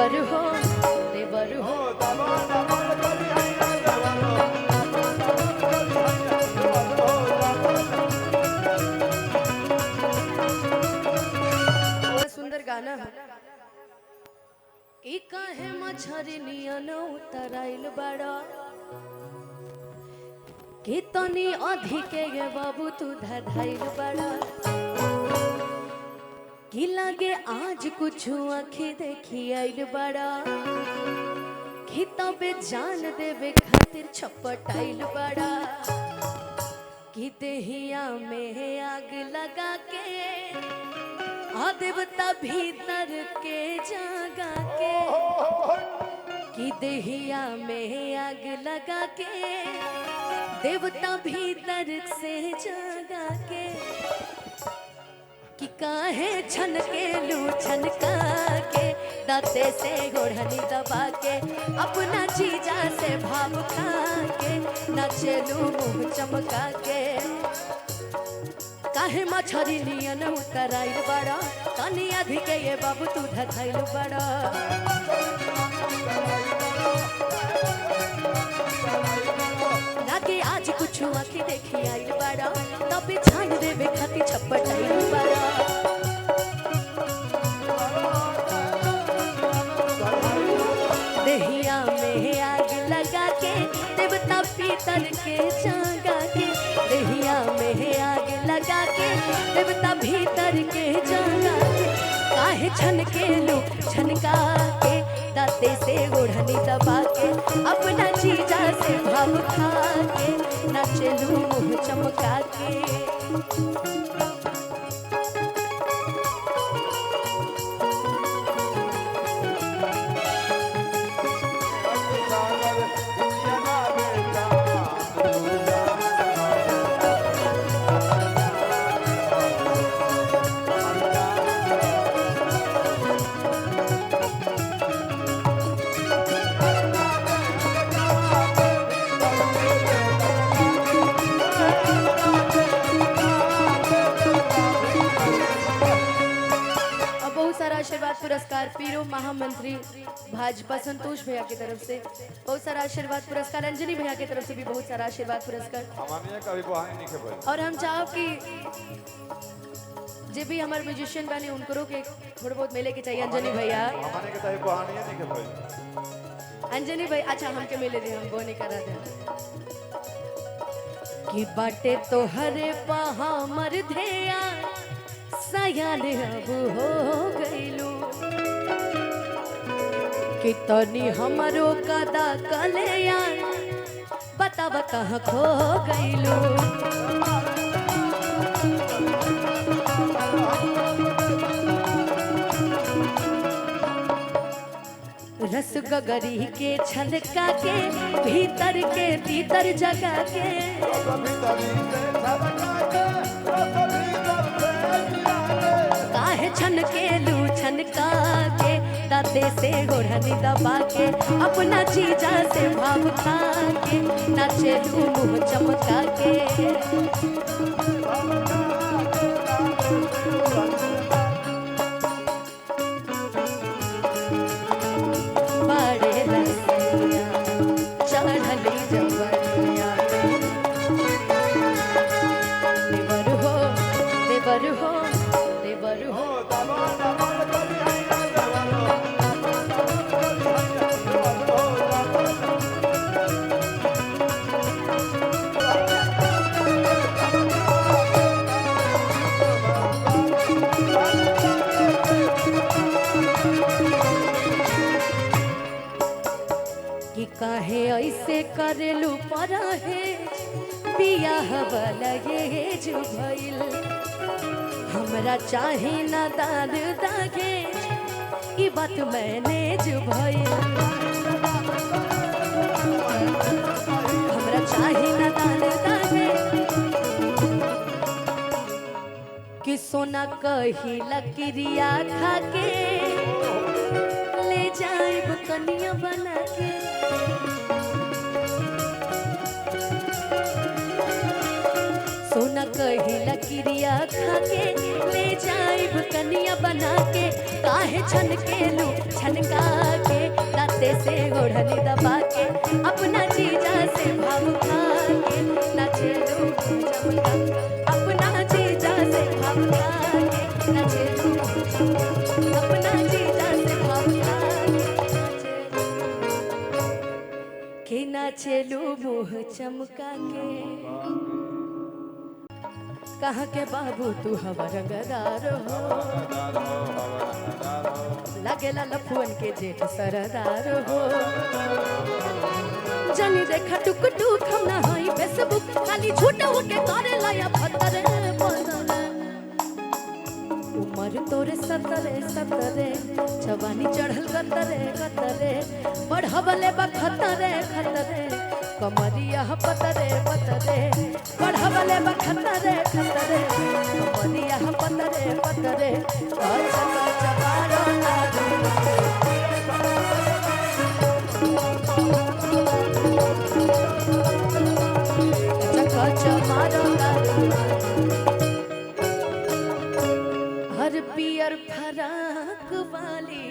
देवर हो देवर हो। सुंदर गाना कि काहे मछरी नियन उतराइल बड़ा कि तनी अधिके ये बाबू तू धधाइल बड़ा कि लगे आज कुछ आँखी देखी आइल बड़ा कि तबे जान देवे खातिर छपटाइल बड़ा कि देहिया में आग लगा के देवता भीतर के जागा के कि देहिया में आग लगा के देवता भीतर से जागा के कि काहे छन के लू छनका के दाते से गोढ़नी दबा के अपना जीजा से भाव खा के नाचे लू मुँह चमका के काहे मछरी नियन उतराइल बड़ा तनी अधिके ये बाबू तू धधाइल बड़ा लागे आज कुछ आँखी देखी आइल बड़ा तभी छान देवे खातिर छपटाइल बड़ा देहिया में आग लगा के देवता पीतर के जागा के देहिया में आग लगा के देवता भीतर के जागा के काहे छन के लो छनका के दाते से ओढ़नी दबा के अपना जीजा से भाव खा के नाचे लू मुँह चमका के आशीर्वाद पुरस्कार पीरो महामंत्री भाजपा संतोष भैया की तरफ से बहुत सारा आशीर्वाद पुरस्कार अंजनी भैया की तरफ से भी बहुत सारा आशीर्वाद पुरस्कार और हम चाहो कि जे भी हमारे म्यूजिशियन बने उनको के थोड़ा बहुत मिले के चाहिए अंजनी भैया अंजनी भाई अच्छा हमके मिले थे हम वो नहीं करा दे कि बाटे तो हरे पहा मर धेया सयान अब हो गईलू कि तनी हमरो कदा कल्याण बताव कहाँ खो गईलू रस गगरी के छलका के भीतर के तीतर जगा के काहे छन के लू छनका के दाते से गोढ़नी दबा के अपना जीजा से भाव खा के नाचे लू मुँह चमका के कि काहे ऐसे करेलू पर है बियाह वाला ये जो भइल हमरा चाहे ना दाद दागे ई बात मैंने जो भइल हमरा चाहे ना दाद दागे कि सोना कही लकड़िया खा के ले जाइब कनिया बना के सोना कही लकड़िया खा के ले जा जाइब कनिया बना के काहे छन के लू छनका के दाते से ओढ़नी दबा के अपना जीजा से भाव खा के नाचे लू चमका अपना जीजा से भाव खा के नाचे लू अपना जीजा से भाव खा के नाचे लू मुँह चमका के। कहाँ के बाबू तू हवा रंगदार हो लगेला लफुअन के जेठ सरदार हो जनी देखा टुक टुक हम ना हई फेसबुक खाली झूठ के करे लाया फतरे उमर तोरे सतरे सतरे जवानी चढ़ल कतरे कतरे बढ़बले बखतरे खतरे कमरिया पतरे पतरे बढ़बले बखतरे खतरे कमरिया पतरे पतरे चका चबारो चका चबारो हर पियर फराक वाली